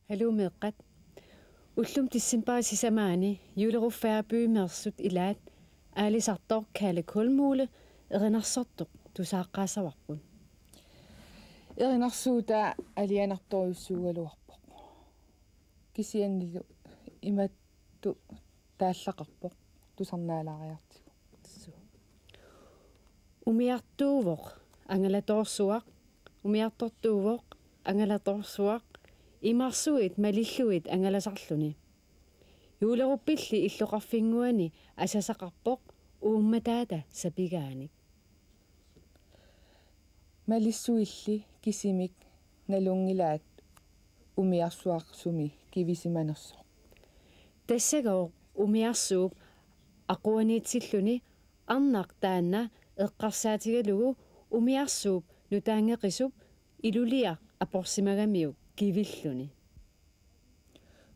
Hallo meqqat. Ullum tissimparissisamaani juuleruffaapuimeersut ilaat aalisartor kaale kulmuule erinarsortuq tusaaqqaasavarpun. Erinarsuuta alianartoriussuugaluarpoq. Kisiannilu imattu taallaqarpoq tusarnaalaariartigu. Umiartuuvoq angalatorsuaq umiartortuuvoq angalatorsuaq imarsuit malilluit angalasarluni. Juuleruppilli illoqarfinguani asasaqarpoq uummataata sapigaanik. Malissuilli kisimik nalungilaat umiarsuaqsumi kivisimanersoq. Tassagoo umiarsuup aquaniitsilluni arnaq taanna eqqarsaatigalugu umiarsuup nutaangeqisup ilulia aporsimagamiuk kivilluni.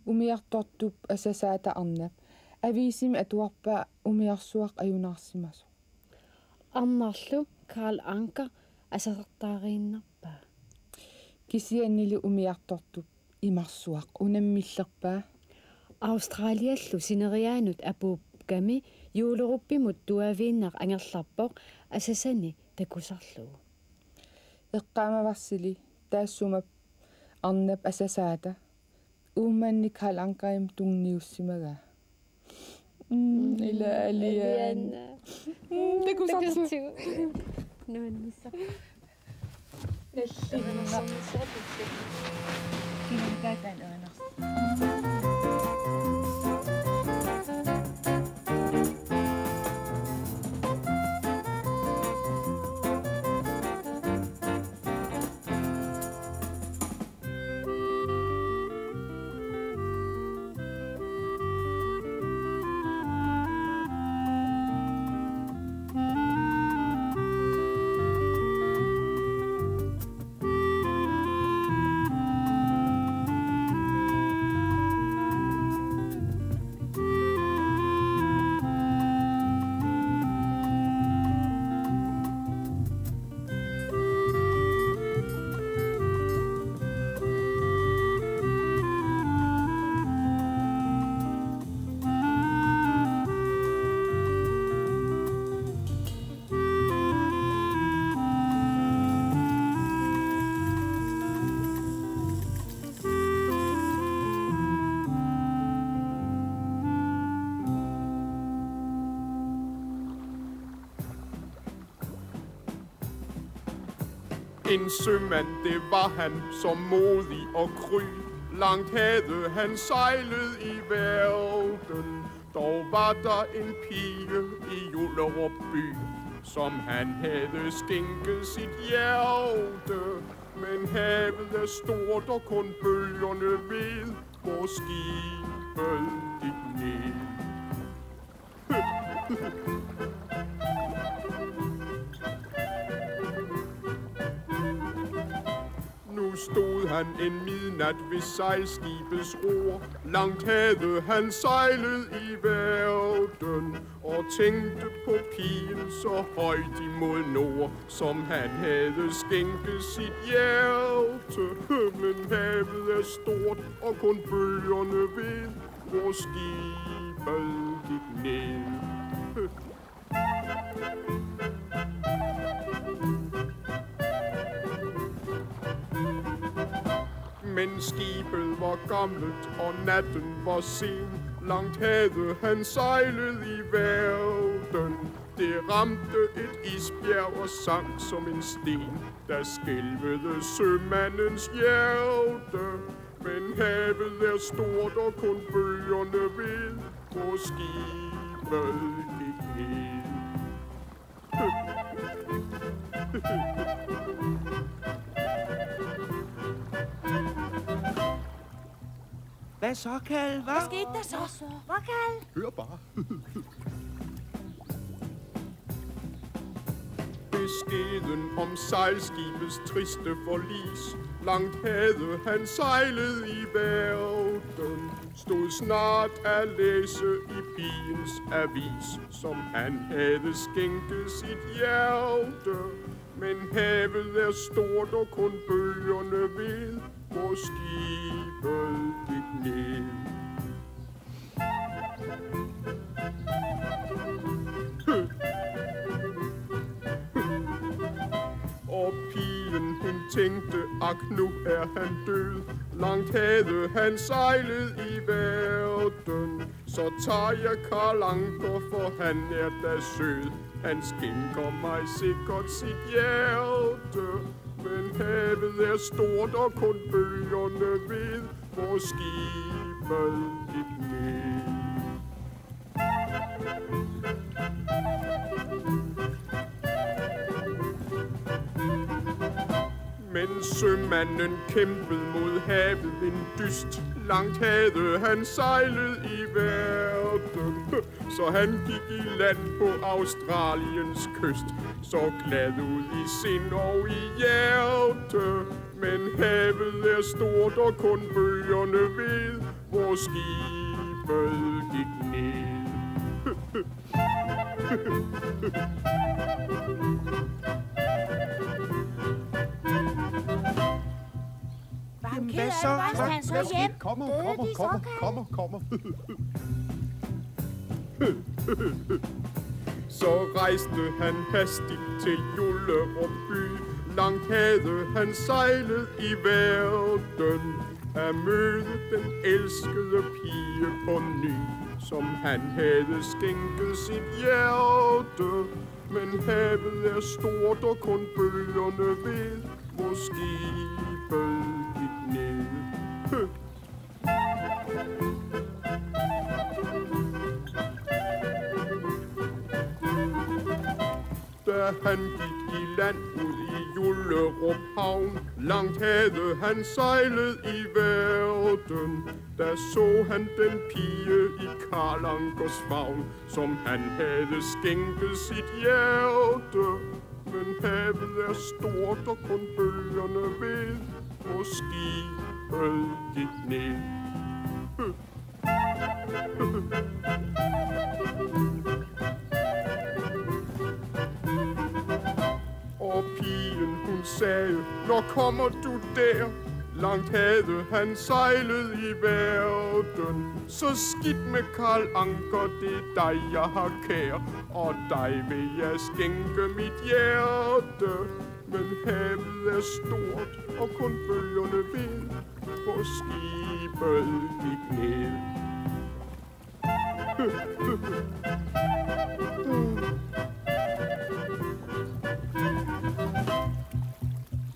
Umiartortup asasaata arnap aviisimi atuarpa umiarsuaq ajunarsimaso. Arnarlu Karl Anker asasartaariinnarpaa. Kisiannili umiartortup imarsuaq unammillerpaa. Australiallu sineriaanut apuupkami juuleruppimut tuaviinnaq angerlarpoq asasani takusarlugu. Eqqaamavarsili taassuma arnap asasaata uummannik Karl Ankerim tunniussimagaa. Ila aliana. Takusarlu. Nuannissa. Kinakaataan erinarsu. En sømand, det var han, så modig og kry. Langt havde han sejlet i verden. Dog var der en pige i Jullerup by, som han havde skænket sit hjerte. Men havet er stort, og kun bølgerne ved, hvor skibet gik ned. Nu stod han en midnat ved sejlskibets ror. Langt havde han sejlet i verden, og tænkte på pigen så højt imod nord, som han havde skænket sit hjerte. Men havet er stort, og kun bølgerne ved, hvor skibet gik ned. Men skibet var gammelt, og natten var sen. Langt havde han sejlet i verden. Det ramte et isbjerg og sank som en sten, der skælvede sømandens hjerte. Men havet er stort, og kun bølgerne ved, hvor skibet gik ned. Hvad så, Karl? Hvad skete der så? Hvor, Karl? Hør bare. beskeden om sejlskibets triste forlis. Langt havde han sejlet i verden, stod snart at læse i pigens avis, som han havde skænket sit hjerte. Men havet er stort og kun bølgerne ved, hvor skibet gik ned. Og pigen hun tænkte, ak nu er han død. Langt havde han sejlet i verden. Så tager jeg Karl Anker, for han er da sød. Han skænker mig sikkert sit hjerte. Men havet er stort og kun bølgerne ved, hvor skibet gik ned. Men sømanden kæmpede mod havet en dyst. Langt havde han sejlet i verden. Så han gik i land på Australiens kyst. Så glad ud i sind og i hjerte. Men havet er stort og kun bølgerne ved, hvor skibet gik ned. Hvad så? Han så hjem. Kommer. Så rejste han hastigt til Jullerup by. Langt havde han sejlet i verden. At møde den elskede pige på ny, som han havde skænket sit hjerte. Men havet er stort og kun bølgerne ved, hvor skibet gik ned. Da han gik i land ud i Jullerup havn, langt havde han sejlet i verden. Da så han den pige i Karl Ankers favn, som han havde skænket sit hjerte. Men havet er stort og kun bølgerne ved, hvor skibet gik ned. Og pigen hun sagde, når kommer du der? Langt havde han sejlet i verden. Så skidt med Karl Anker, det er dig jeg har kær. Og dig vil jeg skænke mit hjerte. Men havet er stort og kun bølgerne ved, hvor skibet gik ned.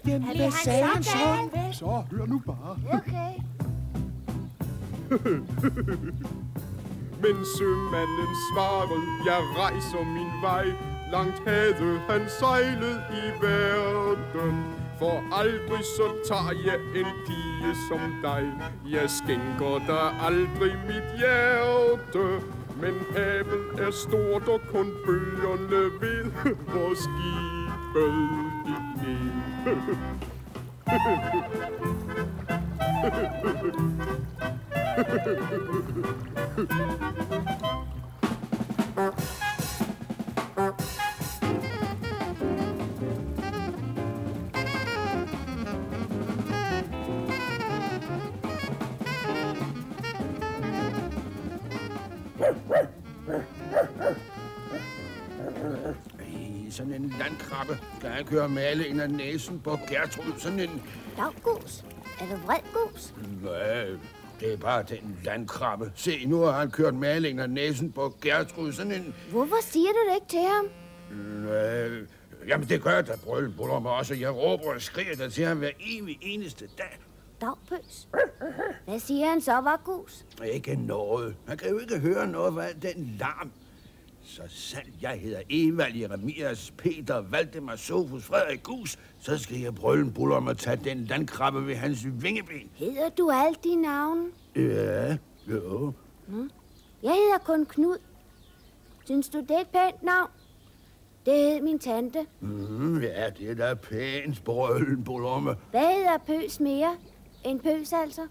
Jamen, hvad sagde han så? Så hør nu bare. Okay. Men sømanden svarede, jeg rejser min vej. Langt havde han sejlet i verden. For aldrig så tager jeg en pige som dig. Jeg skænker dig aldrig mit hjerte. Men havet er stort og kun bølgerne ved, hvor skibet gik ned. Sådan en landkrabbe skal han køre male ind ad næsen på Gertrud. Sådan en... Daggus. Er du vred, Gus? Nej, det er bare den landkrabbe. Se, nu har han kørt male ind ad næsen på Gertrud. Sådan en... Hvorfor siger du det ikke til ham? Nej, jamen det gør der, brølbuller mig også. Jeg råber og skriger der til ham hver evig eneste dag. Dagpøs. Hvad siger han så, var Gus? Ikke noget. Han kan jo ikke høre noget af den larm. Så sandt jeg hedder Evald Jeremias Peter Valdemar Sofus Frederik Gus, så skal jeg brølbuller om at tage den landkrabbe ved hans vingeben. Hedder du alt dine navne? Ja, jo. Jeg hedder kun Knud. Synes du, det er et pænt navn? Det hed min tante. Ja, det er da pænt, brølen, Bolomme. Hvad hedder Pøs mere end Pøs, altså?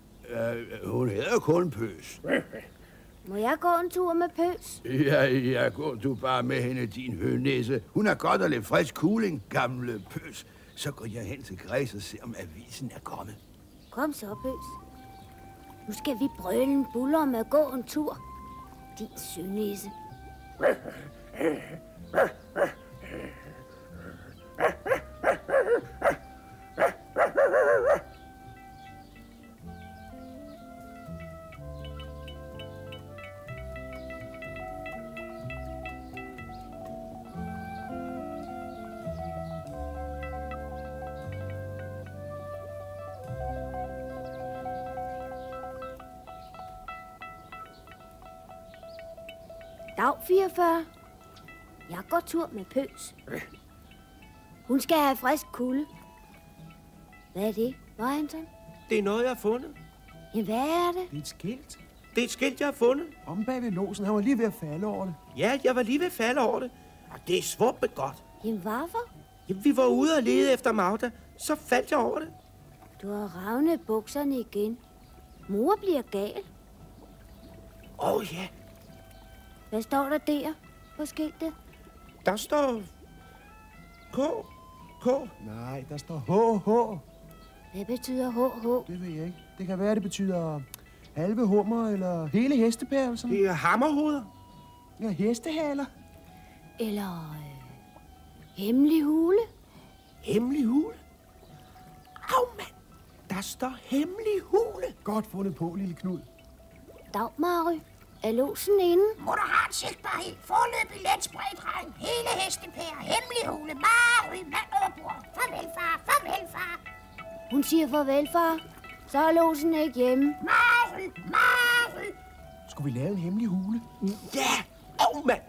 Hun hedder kun Pøs. Må jeg gå en tur med Pøs? Ja, gå du bare med hende, din hønæse. Hun er godt og lidt frisk kuling, gamle Pøs. Så går jeg hen til Græs og ser, om avisen er kommet. Kom så, Pøs. Nu skal vi brølen buller med at gå en tur. Din sønæse. Dag 44. Jeg går tur med Pøs. Hun skal have frisk kulde. Hvad er det, Anton? Det er noget, jeg har fundet. Jamen, hvad er det? Det er et skilt. Det er et skilt, jeg har fundet. Om bag ved låsen. Han var lige ved at falde over det. Ja, jeg var lige ved at falde over det. Og det er svuppet godt. Jamen, hvorfor? Jamen, vi var ude og lede efter Magda. Så faldt jeg over det. Du har ravnet bukserne igen. Mor bliver gal. Ja. Hvad står der der på skiltet? Der står... K. Nej, der står HH. Hvad betyder HH? Det ved jeg ikke. Det kan være, det betyder halve hummer eller hele hestepær eller sådan. Det er hammerhoveder. Ja, hestehaler. Eller hemmelig hule? Hemmelig hule. Au, mand. Der står hemmelig hule. Godt fundet på, lille Knud. Dag, Mary. Er låsen inde? Moderat sigtbarhed. Forløbig let spredtregn. Hele hestepær. Hemmelig hule. Mary. Mand over bord. Farvel, far. Farvel, far. Hun siger farvel, far. Så er låsen ikke hjemme. Mary. Skulle vi lave en hemmelig hule? Ja. Au, mand.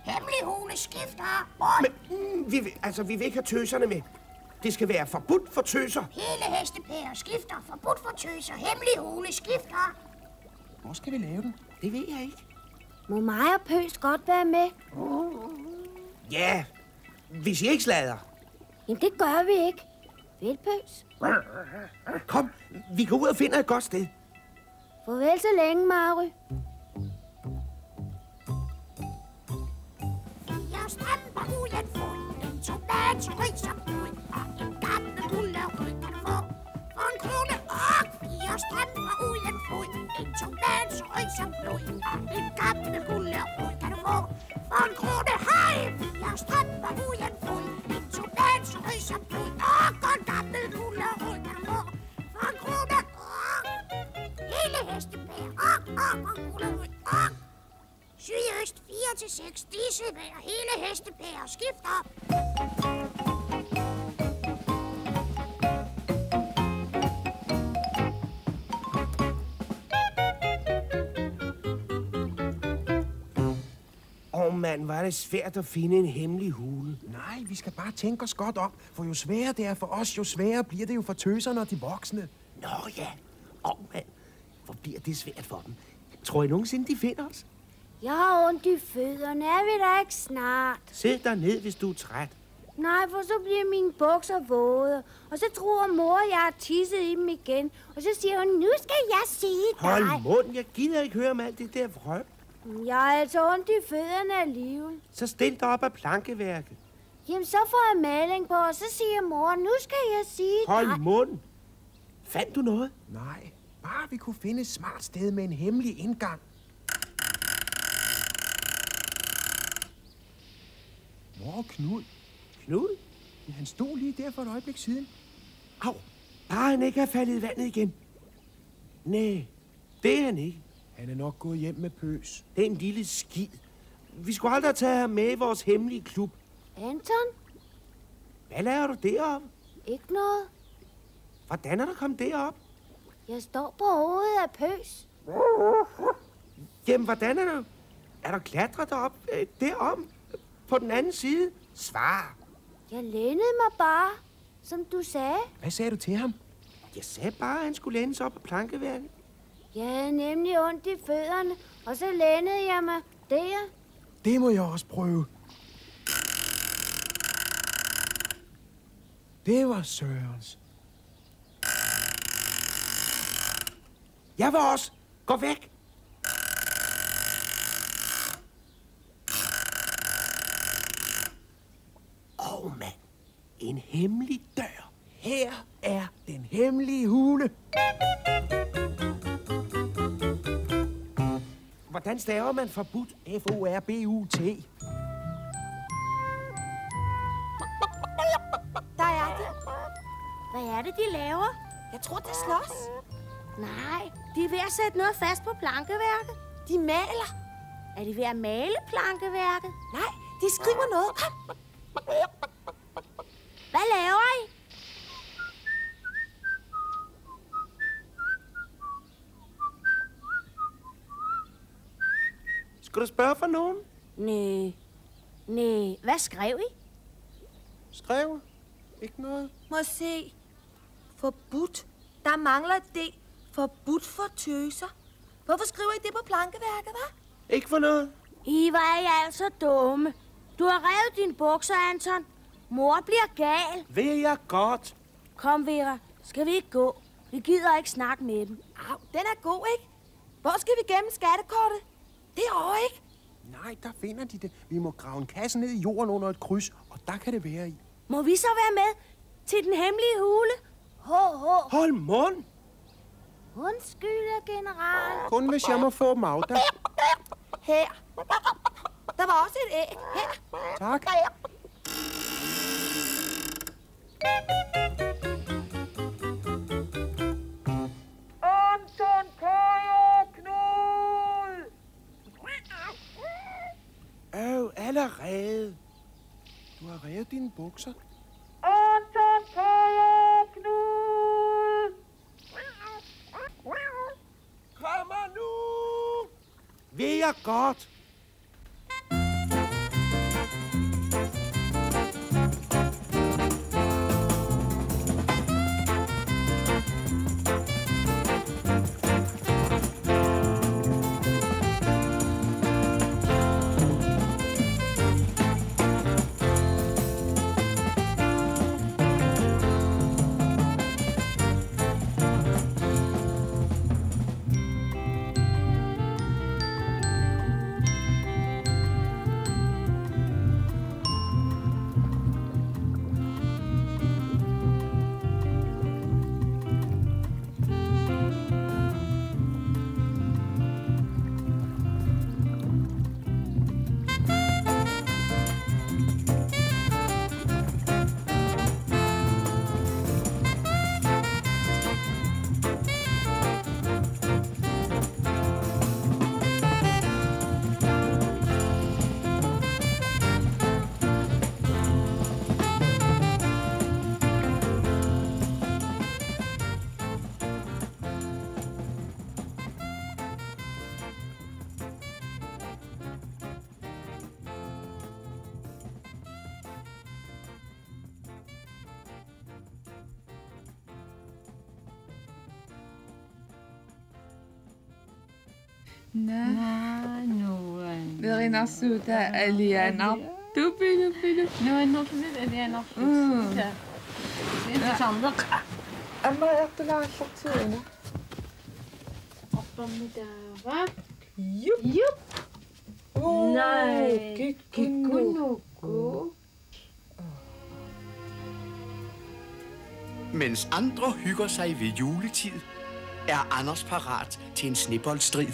Hemmelig hule skifter. Men vi vil ikke have tøserne med. Det skal være forbudt for tøser. Hele hestepær skifter. Forbudt for tøser. Hemmelig hule skifter. Hvor skal vi lave den? Det ved jeg ikke. Må mig og Pøs godt være med? Ja, hvis I ikke slader. Jamen, det gør vi ikke. Vel, Pøs? Kom, vi går ud og finder et godt sted. Farvel så længe, Mary. Jeg stamper uden fod. En tomat, ris og blod. Og en gammel gulerod kan du få. For en krone og 4 stamper uden fod. En tomat, ris og blod. Og en gammel gulerod kan du få. For en krone hej. 4 stamper uden fod. En tomat, ris og blod. Og en gammel gulerod kan du få. For en krone hele hestepær. Og gulerod. Sydøst 4-6, Disselbær, hele hestepær skifter. Mand, var det svært at finde en hemmelig hule. Nej, vi skal bare tænke os godt om. For jo sværere det er for os, jo sværere bliver det jo for tøserne og de voksne. Nå ja. Mand, hvor bliver det svært for dem? Tror I nogensinde, de finder os? Jeg har ondt i fødderne. Er vi da ikke snart? Sæt dig ned, hvis du er træt. Nej, for så bliver mine bukser våde. Og så tror mor, jeg har tisset i dem igen. Og så siger hun, nu skal jeg sige dig. Hold munden, jeg gider ikke høre om alt det der vrøb. Jeg har altså ondt i fødderne alligevel. Så stil dig op af plankeværket. Jamen, så får jeg maling på, og så siger mor, nu skal jeg sige dig. Hold munden. Fandt du noget? Nej, bare vi kunne finde et smart sted med en hemmelig indgang. Hvor er Knud? Knud? Ja, han stod lige der for et øjeblik siden. Au, bare han ikke er faldet i vandet igen. Nej, det er han ikke. Han er nok gået hjem med Pøs. Det er en lille skid. Vi skulle aldrig tage ham med i vores hemmelige klub. Anton? Hvad laver du deroppe? Ikke noget. Hvordan er du kommet derop? Jeg står på hovedet af Pøs. Jamen, hvordan er du? Er du klatret op derom? På den anden side? Svar. Jeg lænede mig bare, som du sagde. Hvad sagde du til ham? Jeg sagde bare, at han skulle læne sig op på plankeværket. Jeg havde nemlig ondt i fødderne, og så lænede jeg mig der. Det må jeg også prøve. Det var Sørens. Jeg var også. Gå væk. Mand. En hemmelig dør. Her er den hemmelige hule. Hvordan staver man forbudt? F-O-R-B-U-T. Der er de. Hvad er det, de laver? Jeg tror, det slås. Nej, de er ved at sætte noget fast på plankeværket. De maler. Er de ved at male plankeværket? Nej, de skriver noget. Kom. Hvad laver I? Skal du spørge for nogen? Nej. Hvad skrev I? Skrev? Ikke noget. Må se. Forbudt. Der mangler et D. Forbudt for tøser. Hvorfor skriver I det på plankeværket, hva'? Ikke for noget. I var I altså dumme. Du har revet dine bukser, Anton. Mor bliver gal. Ved jeg godt. Kom, Vera. Skal vi ikke gå? Vi gider ikke snakke med dem. Au, den er god, ikke? Hvor skal vi gemme skattekortet? Derovre, ikke? Nej, der finder de det. Vi må grave en kasse ned i jorden under et kryds, og der kan det være i. Må vi så være med til den hemmelige hule? Hold mund. Undskyld, general. Kun hvis jeg må få Magda. Her. Der var også et æg. Her. Tak. Anton, Kaja, Knud! Allerede. Du har revet dine bukser. Anton, Kaja, Knud! Kommer nu! Ved jeg godt. Verina suuta Eliana. Tupilu. No, Eliana. Sandık. Amma ertulaallartuina. Oppermiddag. Jup. Nej, Kikkunukku. Mens andre hygger sig ved juletid, er Anders parat til en sneboldstrid.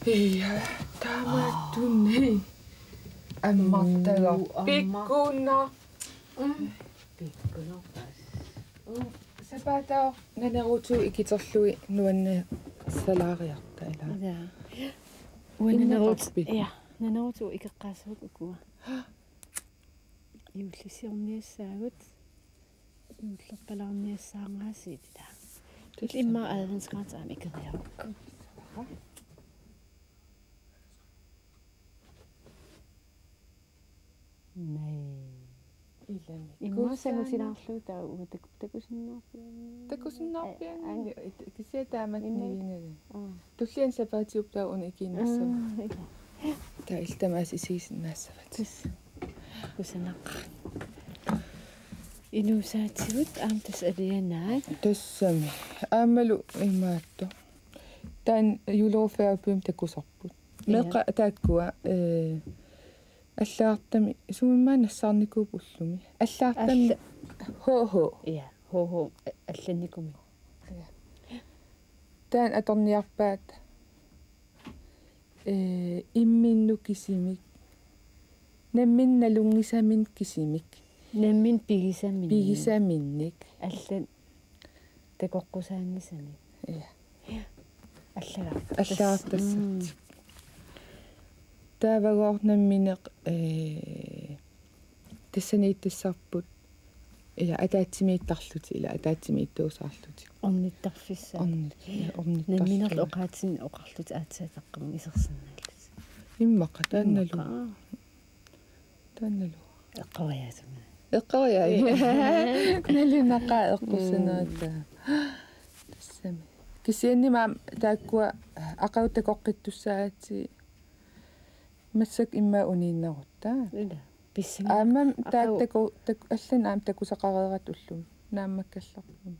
Ja, tamatunni. Ammattaga pikkuna. Pikkuna. Sapata nanerutu ikiterlui nuanne salariarta ila. Ja. Nanerutu ikeqqaasuuk ukua. Juullisiorniassaagut juullerpalarniassaangaasiit ila. Tul imma adventskrataam ikeriaruk. Nej. Imma sangusilaarlu taa Takusinnaarpian kisiataamatniingaga. Tullian sapatiup taa un ikiinassava. Taa iltamaas isiisinnaassavat. Kusanaq. Inuusaatigut aamtas alianaat. Tassami. Aammalu imaatto. Taan juulorufaapuim takusarput. Meqa taakkua аллаартами суммаа нассаарникууп уллуми аллаартами хоо я хоо алланникуми таан аторниарпаат имминну кисимик наммин налунгисамин кисимик наммин пигисаминник аллан такоққусааннисами я аллаартассат таавагоорнамминеқ тассанииттассарпут ила атаатсимииттарлути ила атаатсимииттуусаарлути орниттарфиссаа орниттарлу намминерл оқаатсин оқарлут аатсаатаққам исерсиннааллут иммақа таанналу эққаваяа налинақаа эққуссанаата тассами кисианнимаам тааккуа ақаутакоққиттуссаати массак имма унииннарутта писсам аамам тааттаку аллан аам такусақареерат уллум нааммаккалларпума